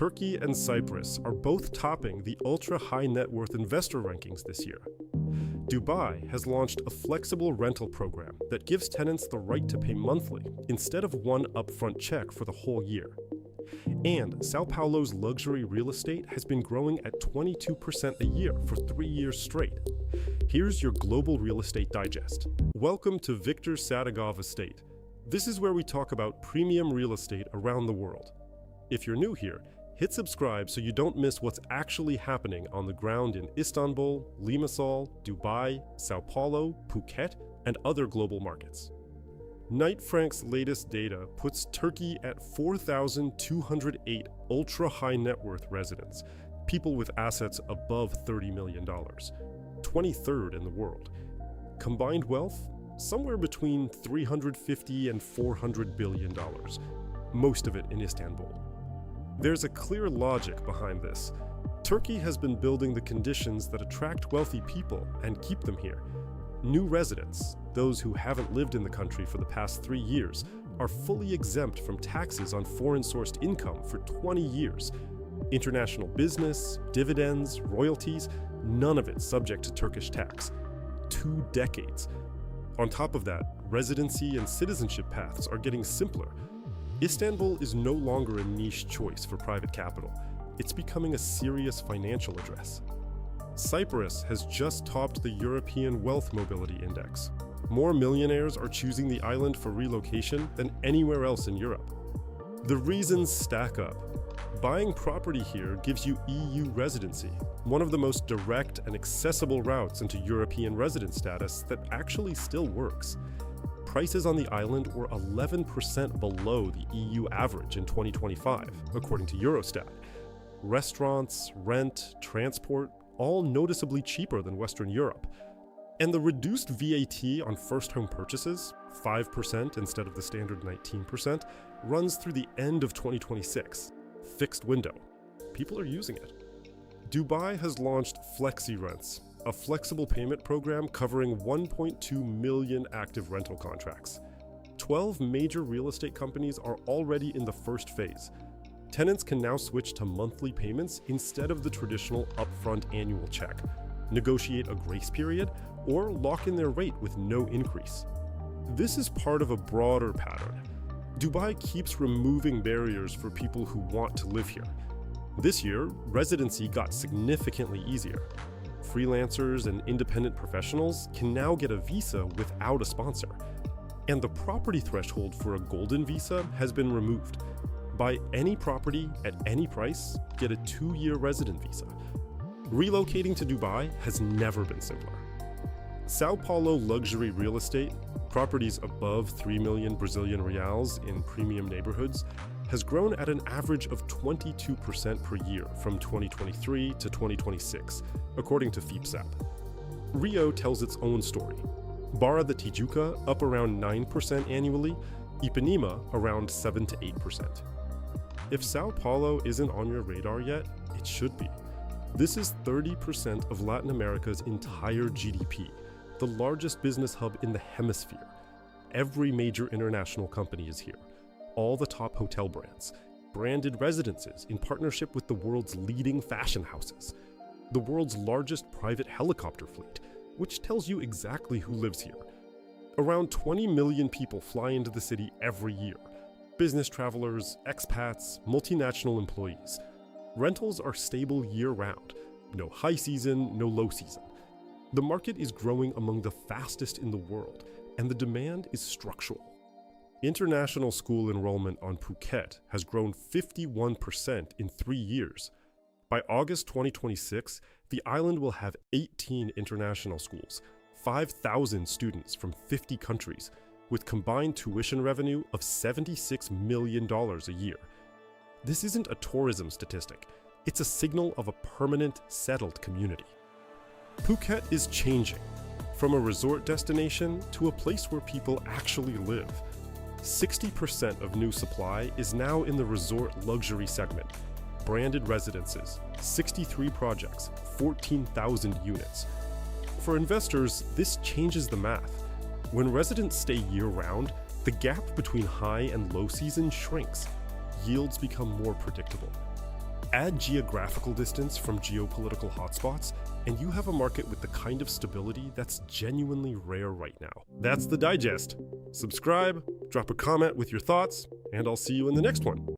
Turkey and Cyprus are both topping the ultra-high net worth investor rankings this year. Dubai has launched a flexible rental program that gives tenants the right to pay monthly instead of one upfront check for the whole year. And Sao Paulo's luxury real estate has been growing at 22% a year for 3 years straight. Here's your Global Real Estate Digest. Welcome to Victor Sadegov Estate. This is where we talk about premium real estate around the world. If you're new here, hit subscribe so you don't miss what's actually happening on the ground in Istanbul, Limassol, Dubai, Sao Paulo, Phuket, and other global markets. Knight Frank's latest data puts Turkey at 4,208 ultra-high net worth residents, people with assets above $30 million, 23rd in the world. Combined wealth? Somewhere between $350 and $400 billion, most of it in Istanbul. There's a clear logic behind this. Turkey has been building the conditions that attract wealthy people and keep them here. New residents, those who haven't lived in the country for the past 3 years, are fully exempt from taxes on foreign-sourced income for 20 years. International business, dividends, royalties, none of it subject to Turkish tax. 2 decades. On top of that, residency and citizenship paths are getting simpler. Istanbul is no longer a niche choice for private capital. It's becoming a serious financial address. Cyprus has just topped the European Wealth Mobility Index. More millionaires are choosing the island for relocation than anywhere else in Europe. The reasons stack up. Buying property here gives you EU residency, one of the most direct and accessible routes into European resident status that actually still works. Prices on the island were 11% below the EU average in 2025, according to Eurostat. Restaurants, rent, transport, all noticeably cheaper than Western Europe. And the reduced VAT on first home purchases, 5% instead of the standard 19%, runs through the end of 2026. Fixed window. People are using it. Dubai has launched Flexi Rents, a flexible payment program covering 1.2 million active rental contracts. 12 major real estate companies are already in the first phase. Tenants can now switch to monthly payments instead of the traditional upfront annual check, negotiate a grace period, or lock in their rate with no increase. This is part of a broader pattern. Dubai keeps removing barriers for people who want to live here. This year, residency got significantly easier. Freelancers and independent professionals can now get a visa without a sponsor. And the property threshold for a golden visa has been removed. Buy any property at any price, get a 2-year resident visa. Relocating to Dubai has never been simpler. Sao Paulo luxury real estate, properties above 3 million Brazilian reals in premium neighborhoods, has grown at an average of 22% per year from 2023 to 2026, according to FIPSAP. Rio tells its own story. Barra da Tijuca up around 9% annually, Ipanema around 7 to 8%. If Sao Paulo isn't on your radar yet, it should be. This is 30% of Latin America's entire GDP, the largest business hub in the hemisphere. Every major international company is here. All the top hotel brands, branded residences in partnership with the world's leading fashion houses, the world's largest private helicopter fleet, which tells you exactly who lives here. Around 20 million people fly into the city every year. Business travelers, expats, multinational employees. Rentals are stable year-round. No high season, no low season. The market is growing among the fastest in the world, and the demand is structural. International school enrollment on Phuket has grown 51% in 3 years. By August 2026, the island will have 18 international schools, 5,000 students from 50 countries, with combined tuition revenue of $76 million a year. This isn't a tourism statistic. It's a signal of a permanent, settled community. Phuket is changing, from a resort destination to a place where people actually live. 60% of new supply is now in the resort luxury segment. Branded residences, 63 projects, 14,000 units. For investors, this changes the math. When residents stay year-round, the gap between high and low season shrinks. Yields become more predictable. Add geographical distance from geopolitical hotspots, and you have a market with the kind of stability that's genuinely rare right now. That's the digest. Subscribe, drop a comment with your thoughts, and I'll see you in the next one.